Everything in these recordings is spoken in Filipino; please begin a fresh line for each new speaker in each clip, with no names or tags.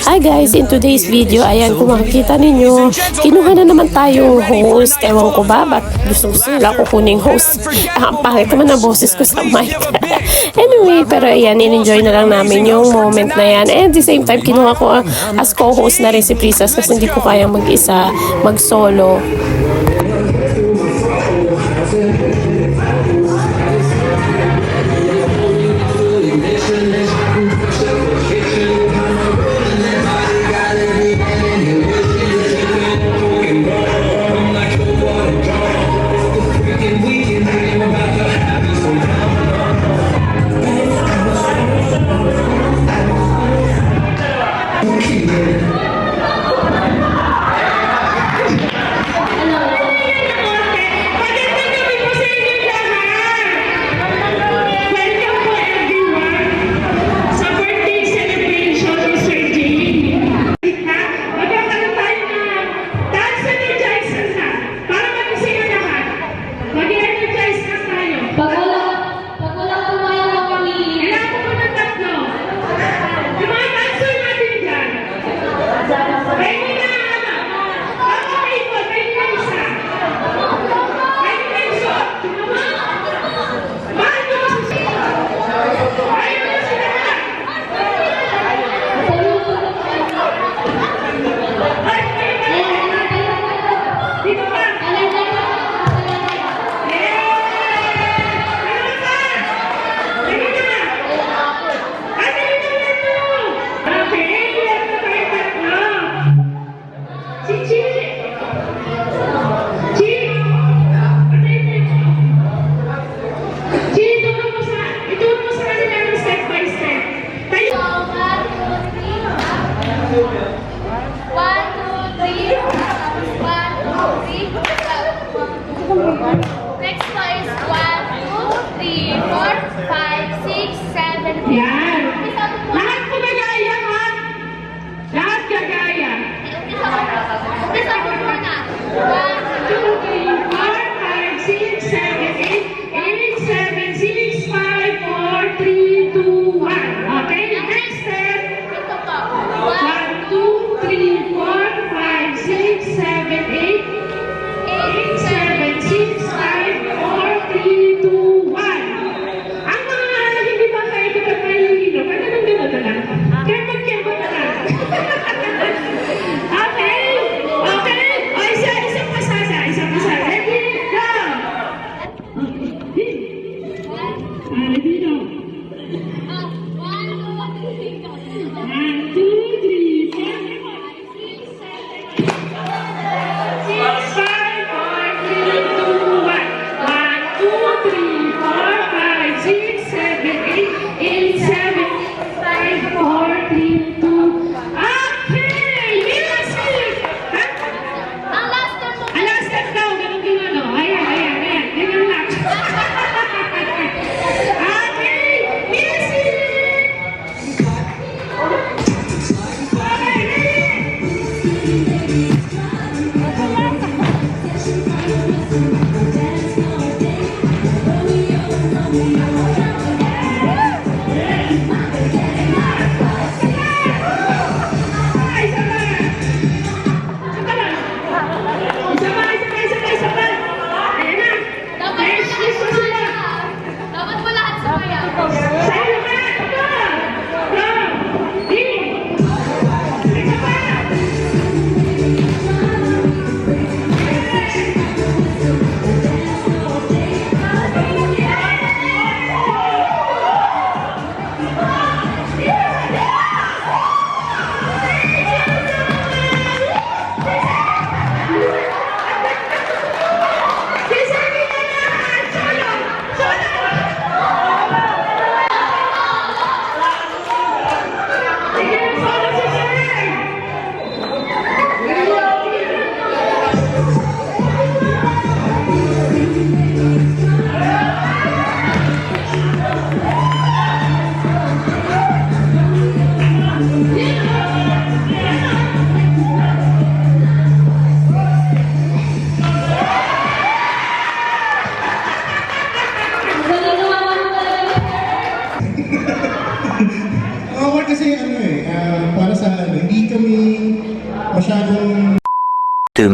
Hi guys, in today's video, ayan kung makikita ninyo, kinuha na naman tayong host. Ewan ko ba, ba't gusto nila kukuning host? Ang pangit naman ang boses ko sa mic. Anyway, pero ayan, in-enjoy na lang namin yung moment na yan. And at the same time, kinuha ko as co-host na rin si Prisas kasi hindi ko kayang mag-isa, mag-solo.
Next one is 1, 2, 3, 4, 5, 6, 7, 8.
Yan. Lahat po gagaya, ha? Lahat gagaya.
Umpisa mo muna.
1, 2, 3, 4, 5, 6, 7, 8, 8, 7, 6, 5, 4, 3, 2, 1. Okay, next step.
Ito po.
1, 2, 3, 4, 5, 6, 7, 8, 8, 7, 6, 5, 4, 3, 2, 1. Ang mga hindi pa kayo kapag nahihilo, pwede nang gano'n na lang. Kembot na lang. Okay? Okay? O, isang pasasa. Ready? Go! Ready, go. 1, 2, 3, 4, 6, 7,
Ang last na po.
Alas step daw, ganun din ano. Ayan. Ganyan lang. Okay.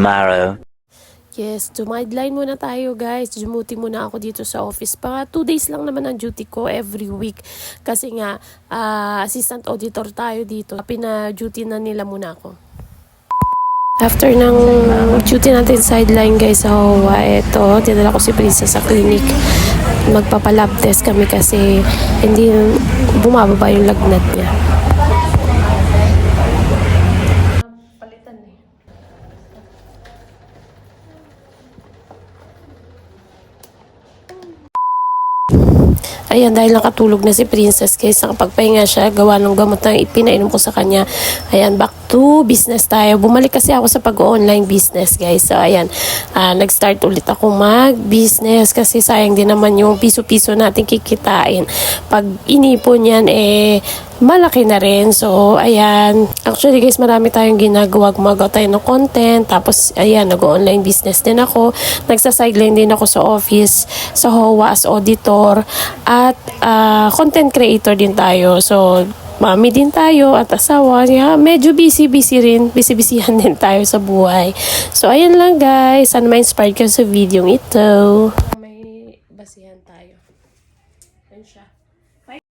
tomorrow.
Yes, dumideline muna tayo guys. Dumuti muna ako dito sa office. Pa 2 days lang naman ang duty ko every week. Kasi nga, assistant auditor tayo dito. Pina-duty na nila muna ako. After ng duty natin sideline guys sa HOA, eto, dinala ko si Princess sa clinic. Magpapalab test kami kasi hindi bumababa yung lagnat niya. Ayan, dahil nakatulog na si Princess guys, nakapagpahinga siya, gawa ng gamot na ipinainom ko sa kanya. Ayan, back to business tayo. Bumalik kasi ako sa pag-online business guys. So ayan, nag-start ulit ako mag-business kasi sayang din naman yung piso-piso natin kikitain. Pag inipon yan, malaki na rin. So, ayan. Actually, guys, marami tayong ginagawa. Gumagawa tayo ng content. Tapos, ayan, nag-online business din ako. Nagsa-sideline din ako sa office, sa HOA as auditor. At, content creator din tayo. So, mami din tayo at asawa. Yeah, medyo busy-busy rin. Busy-busyhan din tayo sa buhay. So, ayan lang, guys. Sana ma-inspired ka sa video ito.